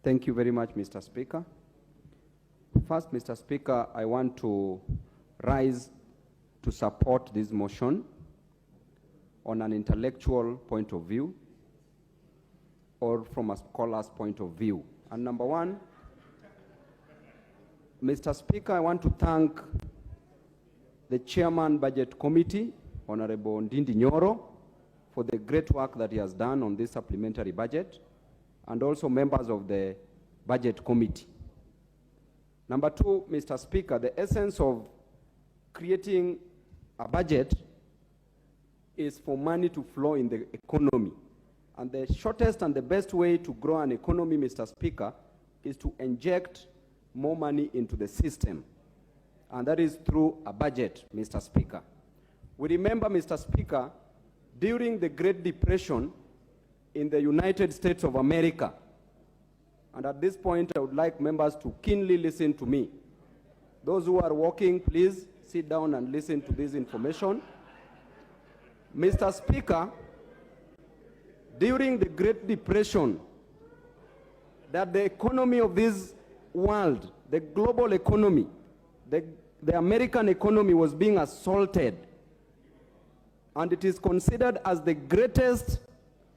Thank you very much, Mr. Speaker. First, Mr. Speaker, I want to rise to support this motion on an intellectual point of view or from a scholar's point of view. And number one, Mr. Speaker, I want to thank the Chairman Budget Committee, Honorable Ndindi Nyoro, for the great work that he has done on this supplementary budget, and also members of the Budget Committee. Number two, Mr. Speaker, the essence of creating a budget is for money to flow in the economy. And the shortest and the best way to grow an economy, Mr. Speaker, is to inject more money into the system. And that is through a budget, Mr. Speaker. We remember, Mr. Speaker, during the Great Depression in the United States of America, and at this point I would like members to keenly listen to me. Those who are walking, please sit down and listen to this information. Mr. Speaker, during the Great Depression, that the economy of this world, the global economy, the American economy was being assaulted, and it is considered as the greatest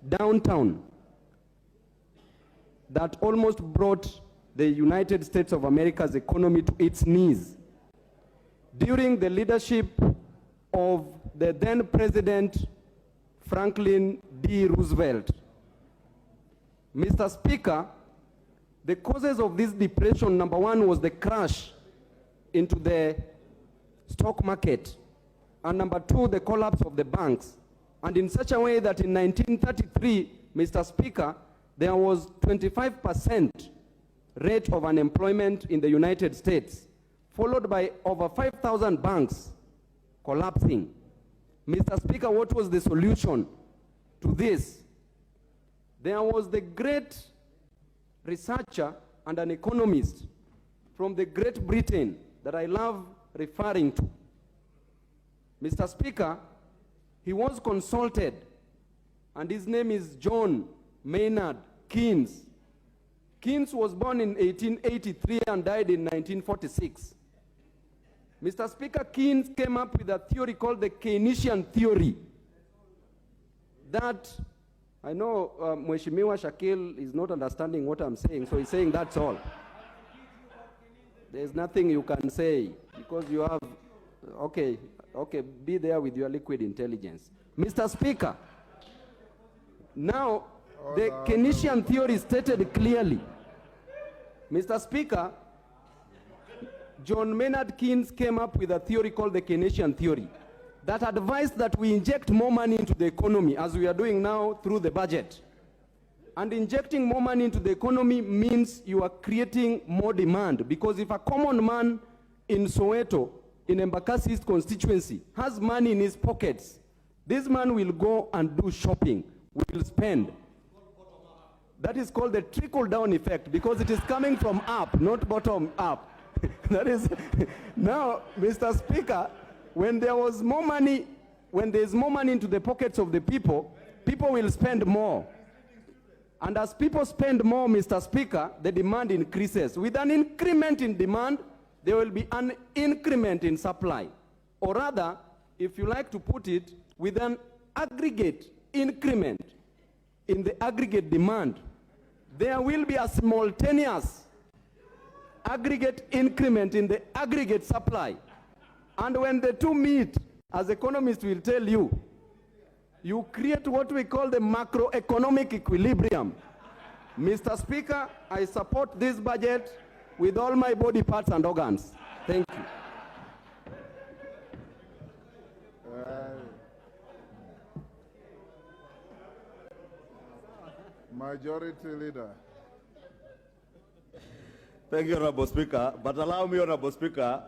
downturn that almost brought the United States of America's economy to its knees. During the leadership of the then President Franklin D. Roosevelt, Mr. Speaker, the causes of this depression, number one, was the crash into the stock market, and number two, the collapse of the banks. And in such a way that in 1933, Mr. Speaker, there was 25% rate of unemployment in the United States, followed by over 5,000 banks collapsing. Mr. Speaker, what was the solution to this? There was the great researcher and an economist from the Great Britain that I love referring to. Mr. Speaker, he was consulted, and his name is John Maynard Keynes. Keynes was born in 1883 and died in 1946. Mr. Speaker, Keynes came up with a theory called the Keynesian theory. That, I know Mheshimiwa Shakil is not understanding what I'm saying, so he's saying that's all. There's nothing you can say because you have, okay, be there with your liquid intelligence. Mr. Speaker, now the Keynesian theory stated clearly. Mr. Speaker, John Maynard Keynes came up with a theory called the Keynesian theory that advised that we inject more money into the economy, as we are doing now through the budget. And injecting more money into the economy means you are creating more demand, because if a common man in Soweto, in Embakasi's constituency, has money in his pockets, this man will go and do shopping, will spend. That is called the trickle-down effect, because it is coming from up, not bottom up. That is, now, Mr. Speaker, when there was more money, when there's more money into the pockets of the people, people will spend more. And as people spend more, Mr. Speaker, the demand increases. With an increment in demand, there will be an increment in supply. Or rather, if you like to put it, with an aggregate increment in the aggregate demand, there will be a simultaneous aggregate increment in the aggregate supply. And when the two meet, as economists will tell you, you create what we call the macroeconomic equilibrium. Mr. Speaker, I support this budget with all my body parts and organs. Thank you. Majority Leader. Thank you, Honorable Speaker. But allow me, Honorable Speaker,